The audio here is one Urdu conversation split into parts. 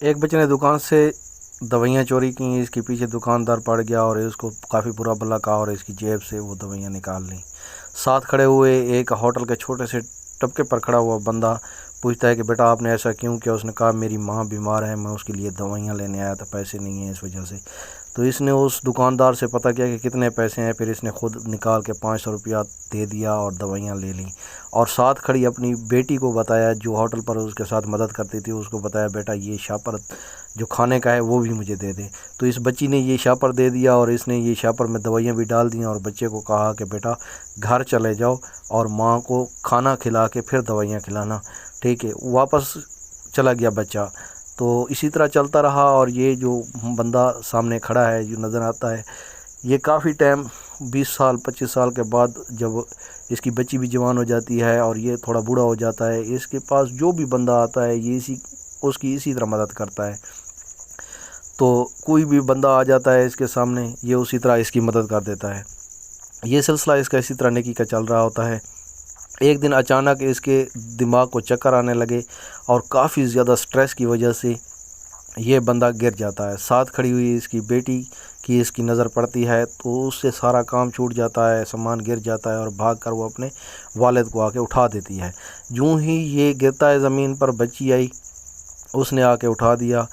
ایک بچے نے دکان سے دوائیاں چوری کی، اس کے پیچھے دکاندار پڑ گیا اور اس کو کافی برا بھلا کہا اور اس کی جیب سے وہ دوائیاں نکال لیں۔ ساتھ کھڑے ہوئے ایک ہوٹل کے چھوٹے سے طبقے پر کھڑا ہوا بندہ پوچھتا ہے کہ بیٹا آپ نے ایسا کیوں کیا؟ اس نے کہا میری ماں بیمار ہے، میں اس کے لیے دوائیاں لینے آیا تھا، پیسے نہیں ہیں اس وجہ سے۔ تو اس نے اس دکاندار سے پتہ کیا کہ کتنے پیسے ہیں، پھر اس نے خود نکال کے 500 روپیہ دے دیا اور دوائیاں لے لیں، اور ساتھ کھڑی اپنی بیٹی کو بتایا جو ہوٹل پر اس کے ساتھ مدد کرتی تھی، اس کو بتایا بیٹا یہ شاپر جو کھانے کا ہے وہ بھی مجھے دے دے۔ تو اس بچی نے یہ شاپر دے دیا اور اس نے یہ شاپر میں دوائیاں بھی ڈال دیں اور بچے کو کہا کہ بیٹا گھر چلے جاؤ اور ماں کو کھانا کھلا کے پھر دوائیاں کھلانا، ٹھیک ہے؟ واپس چلا گیا بچہ۔ تو اسی طرح چلتا رہا، اور یہ جو بندہ سامنے کھڑا ہے جو نظر آتا ہے، یہ کافی ٹائم 20 سال 25 سال کے بعد جب اس کی بچی بھی جوان ہو جاتی ہے اور یہ تھوڑا بوڑھا ہو جاتا ہے، اس کے پاس جو بھی بندہ آتا ہے یہ اس کی اسی طرح مدد کرتا ہے۔ تو کوئی بھی بندہ آ جاتا ہے اس کے سامنے، یہ اسی طرح اس کی مدد کر دیتا ہے۔ یہ سلسلہ اس کا اسی طرح نیکی کا چل رہا ہوتا ہے۔ ایک دن اچانک اس کے دماغ کو چکر آنے لگے اور کافی زیادہ سٹریس کی وجہ سے یہ بندہ گر جاتا ہے۔ ساتھ کھڑی ہوئی اس کی بیٹی کی اس کی نظر پڑتی ہے تو اس سے سارا کام چھوٹ جاتا ہے، سامان گر جاتا ہے اور بھاگ کر وہ اپنے والد کو آ کے اٹھا دیتی ہے۔ جوں ہی یہ گرتا ہے زمین پر، بچی آئی، اس نے آ کے اٹھا دیا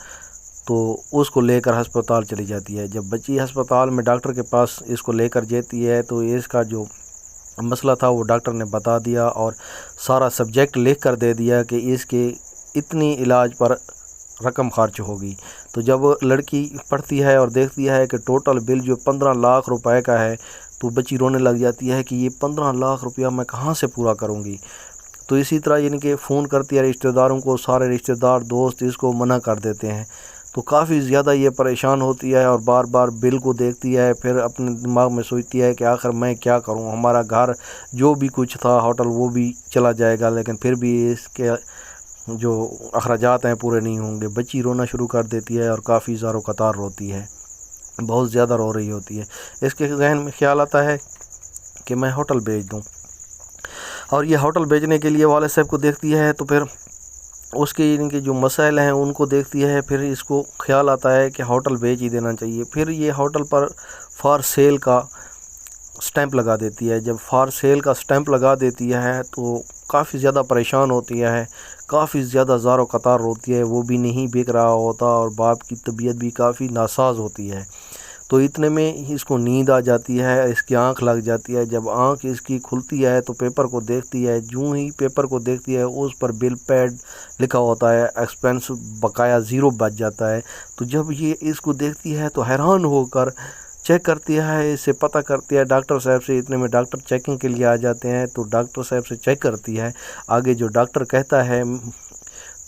تو اس کو لے کر ہسپتال چلی جاتی ہے۔ جب بچی ہسپتال میں ڈاکٹر کے پاس اس کو لے کر جاتی ہے تو اس کا جو مسئلہ تھا وہ ڈاکٹر نے بتا دیا اور سارا سبجیکٹ لکھ کر دے دیا کہ اس کے اتنی علاج پر رقم خرچ ہوگی۔ تو جب لڑکی پڑھتی ہے اور دیکھتی ہے کہ ٹوٹل بل جو 15 لاکھ روپے کا ہے تو بچی رونے لگ جاتی ہے کہ یہ 15 لاکھ روپیہ میں کہاں سے پورا کروں گی۔ تو اسی طرح یعنی کہ فون کرتی ہے رشتہ داروں کو، سارے رشتہ دار دوست اس کو منع کر دیتے ہیں۔ تو کافی زیادہ یہ پریشان ہوتی ہے اور بار بار بل کو دیکھتی ہے، پھر اپنے دماغ میں سوچتی ہے کہ آخر میں کیا کروں، ہمارا گھر جو بھی کچھ تھا ہوٹل وہ بھی چلا جائے گا، لیکن پھر بھی اس کے جو اخراجات ہیں پورے نہیں ہوں گے۔ بچی رونا شروع کر دیتی ہے اور کافی زار و قطار روتی ہے، بہت زیادہ رو رہی ہوتی ہے۔ اس کے ذہن میں خیال آتا ہے کہ میں ہوٹل بیچ دوں، اور یہ ہوٹل بیچنے کے لیے والد صاحب کو دیکھتی ہے تو پھر اس کے یعنی کہ جو مسائل ہیں ان کو دیکھتی ہے، پھر اس کو خیال آتا ہے کہ ہوٹل بیچ ہی دینا چاہیے۔ پھر یہ ہوٹل پر فار سیل کا سٹیمپ لگا دیتی ہے۔ جب فار سیل کا سٹیمپ لگا دیتی ہے تو کافی زیادہ پریشان ہوتی ہے، کافی زیادہ زار و قطار روتی ہے، وہ بھی نہیں بک رہا ہوتا اور باپ کی طبیعت بھی کافی ناساز ہوتی ہے۔ تو اتنے میں اس کو نیند آ جاتی ہے، اس کی آنکھ لگ جاتی ہے۔ جب آنکھ اس کی کھلتی ہے تو پیپر کو دیکھتی ہے، جوں ہی پیپر کو دیکھتی ہے اس پر بل پیڈ لکھا ہوتا ہے، ایکسپینس بقایا 0 بچ جاتا ہے۔ تو جب یہ اس کو دیکھتی ہے تو حیران ہو کر چیک کرتی ہے، اس سے پتہ کرتی ہے ڈاکٹر صاحب سے۔ اتنے میں ڈاکٹر چیکنگ کے لیے آ جاتے ہیں تو ڈاکٹر صاحب سے چیک کرتی ہے، آگے جو ڈاکٹر کہتا ہے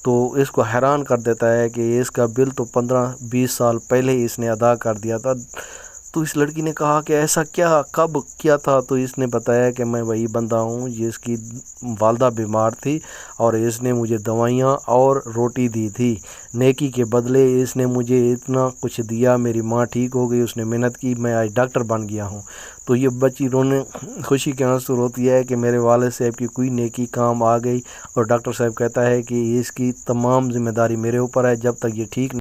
تو اس کو حیران کر دیتا ہے کہ اس کا بل تو 15-20 سال پہلے ہی اس نے ادا کر دیا تھا۔ تو اس لڑکی نے کہا کہ ایسا کیا، کب کیا تھا؟ تو اس نے بتایا کہ میں وہی بندہ ہوں جس کی والدہ بیمار تھی اور اس نے مجھے دوائیاں اور روٹی دی تھی، نیکی کے بدلے اس نے مجھے اتنا کچھ دیا، میری ماں ٹھیک ہو گئی، اس نے محنت کی، میں آج ڈاکٹر بن گیا ہوں۔ تو یہ بچی رونے خوشی کے آنسو روتی ہے کہ میرے والد صاحب کی کوئی نیکی کام آ گئی، اور ڈاکٹر صاحب کہتا ہے کہ اس کی تمام ذمہ داری میرے اوپر ہے، جب تک یہ ٹھیک